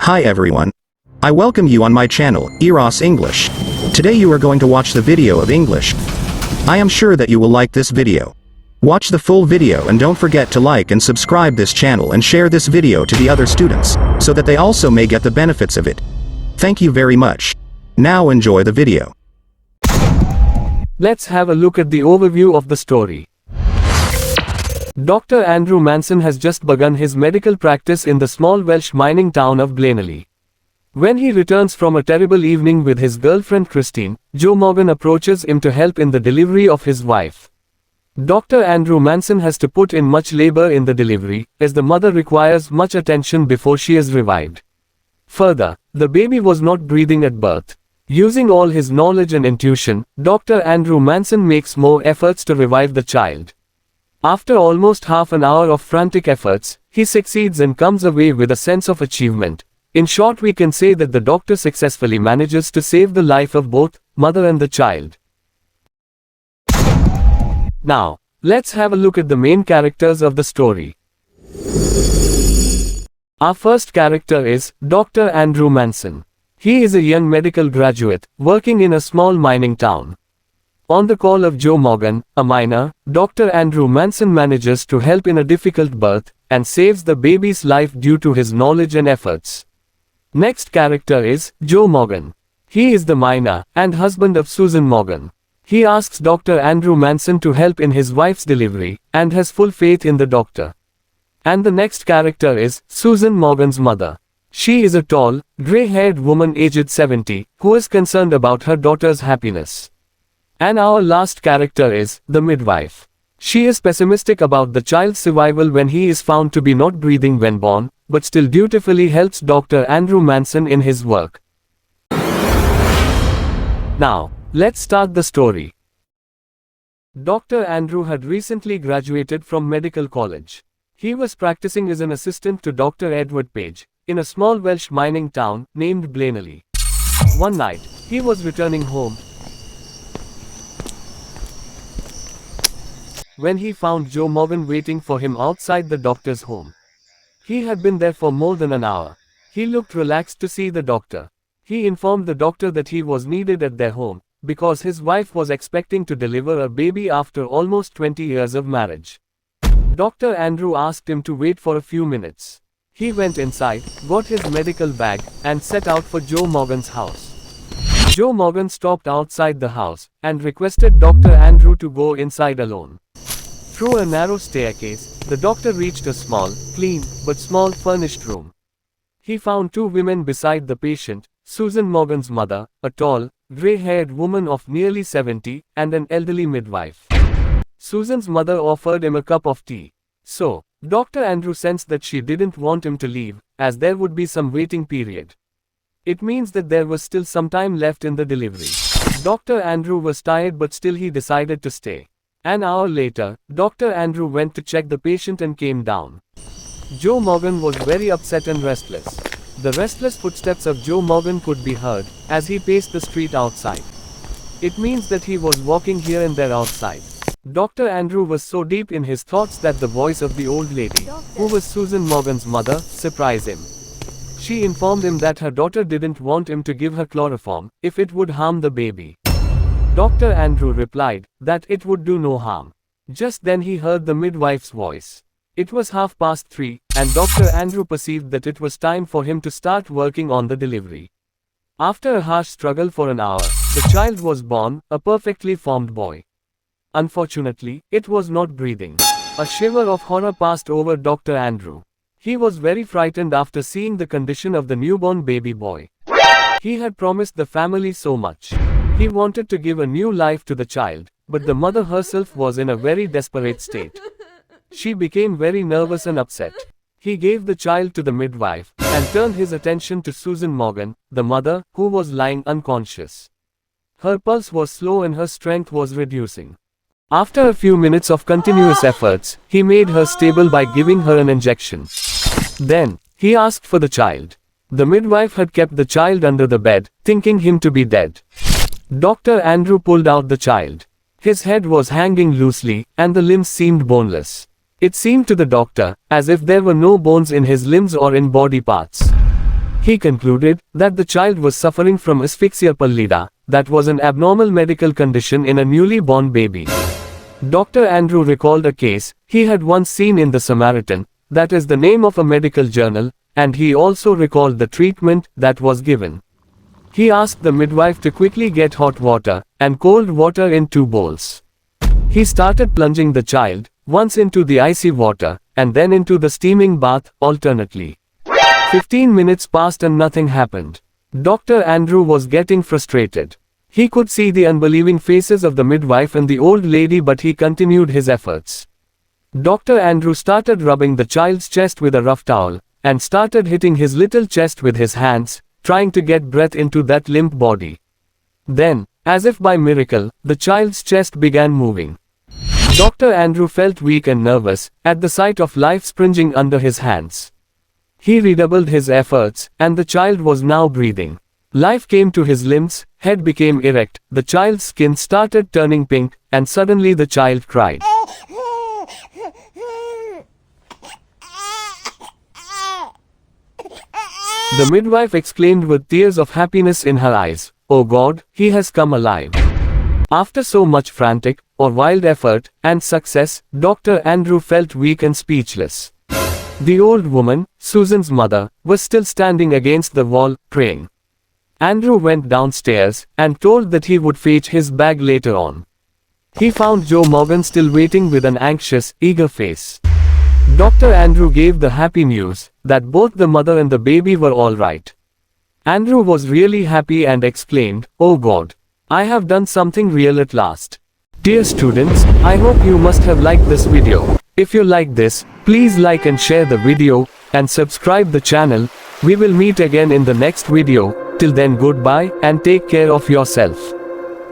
Hi everyone. I welcome you on my channel, erossenglish. Today you are going to watch the video of English. I am sure that you will like this video. Watch the full video and don't forget to like and subscribe this channel and share this video to the other students, so that they also may get the benefits of it. Thank you very much. Now enjoy the video. Let's have a look at the overview of the story. Dr. Andrew Manson has just begun his medical practice in the small Welsh mining town of Blaenelly. When he returns from a terrible evening with his girlfriend Christine, Joe Morgan approaches him to help in the delivery of his wife. Dr. Andrew Manson has to put in much labor in the delivery, as the mother requires much attention before she is revived. Further, the baby was not breathing at birth. Using all his knowledge and intuition, Dr. Andrew Manson makes more efforts to revive the child. After almost half an hour of frantic efforts, he succeeds and comes away with a sense of achievement. In short, we can say that the doctor successfully manages to save the life of both mother and the child. Now, let's have a look at the main characters of the story. Our first character is Dr. Andrew Manson. He is a young medical graduate, working in a small mining town. On the call of Joe Morgan, a miner, Dr. Andrew Manson manages to help in a difficult birth, and saves the baby's life due to his knowledge and efforts. Next character is Joe Morgan. He is the miner, and husband of Susan Morgan. He asks Dr. Andrew Manson to help in his wife's delivery, and has full faith in the doctor. And the next character is Susan Morgan's mother. She is a tall, grey-haired woman aged 70, who is concerned about her daughter's happiness. And our last character is the midwife. She is pessimistic about the child's survival when he is found to be not breathing when born, but still dutifully helps Dr. Andrew Manson in his work. Now, let's start the story. Dr. Andrew had recently graduated from medical college. He was practicing as an assistant to Dr. Edward Page, in a small Welsh mining town named Blaenelly. One night, he was returning home when he found Joe Morgan waiting for him outside the doctor's home. He had been there for more than an hour. He looked relaxed to see the doctor. He informed the doctor that he was needed at their home, because his wife was expecting to deliver a baby after almost 20 years of marriage. Dr. Andrew asked him to wait for a few minutes. He went inside, got his medical bag, and set out for Joe Morgan's house. Joe Morgan stopped outside the house, and requested Dr. Andrew to go inside alone. Through a narrow staircase, the doctor reached a small, clean, but small furnished room. He found two women beside the patient, Susan Morgan's mother, a tall, grey-haired woman of nearly 70, and an elderly midwife. Susan's mother offered him a cup of tea. So, Dr. Andrew sensed that she didn't want him to leave, as there would be some waiting period. It means that there was still some time left in the delivery. Dr. Andrew was tired, but still he decided to stay. An hour later, Dr. Andrew went to check the patient and came down. Joe Morgan was very upset and restless. The restless footsteps of Joe Morgan could be heard, as he paced the street outside. It means that he was walking here and there outside. Dr. Andrew was so deep in his thoughts that the voice of the old lady, who was Susan Morgan's mother, surprised him. She informed him that her daughter didn't want him to give her chloroform, if it would harm the baby. Dr. Andrew replied that it would do no harm. Just then he heard the midwife's voice. It was 3:30, and Dr. Andrew perceived that it was time for him to start working on the delivery. After a harsh struggle for an hour, the child was born, a perfectly formed boy. Unfortunately, it was not breathing. A shiver of horror passed over Dr. Andrew. He was very frightened after seeing the condition of the newborn baby boy. He had promised the family so much. He wanted to give a new life to the child, but the mother herself was in a very desperate state. She became very nervous and upset. He gave the child to the midwife, and turned his attention to Susan Morgan, the mother, who was lying unconscious. Her pulse was slow and her strength was reducing. After a few minutes of continuous efforts, he made her stable by giving her an injection. Then, he asked for the child. The midwife had kept the child under the bed, thinking him to be dead. Dr. Andrew pulled out the child. His head was hanging loosely, and the limbs seemed boneless. It seemed to the doctor as if there were no bones in his limbs or in body parts. He concluded that the child was suffering from asphyxia pallida, that was an abnormal medical condition in a newly born baby. Dr. Andrew recalled a case he had once seen in the Samaritan, that is the name of a medical journal, and he also recalled the treatment that was given. He asked the midwife to quickly get hot water and cold water in 2 bowls. He started plunging the child, once into the icy water, and then into the steaming bath, alternately. 15 minutes passed and nothing happened. Dr. Andrew was getting frustrated. He could see the unbelieving faces of the midwife and the old lady, but he continued his efforts. Dr. Andrew started rubbing the child's chest with a rough towel, and started hitting his little chest with his hands, trying to get breath into that limp body. Then, as if by miracle, the child's chest began moving. Dr. Andrew felt weak and nervous at the sight of life springing under his hands. He redoubled his efforts, and the child was now breathing. Life came to his limbs, head became erect, the child's skin started turning pink, and suddenly the child cried. The midwife exclaimed with tears of happiness in her eyes, "Oh God, he has come alive." After so much frantic, or wild effort, and success, Dr. Andrew felt weak and speechless. The old woman, Susan's mother, was still standing against the wall, praying. Andrew went downstairs, and told that he would fetch his bag later on. He found Joe Morgan still waiting with an anxious, eager face. Dr. Andrew gave the happy news, that both the mother and the baby were all right. Andrew was really happy and exclaimed, "Oh God! I have done something real at last." Dear students, I hope you must have liked this video. If you like this, please like and share the video, and subscribe the channel. We will meet again in the next video. Till then, goodbye, and take care of yourself.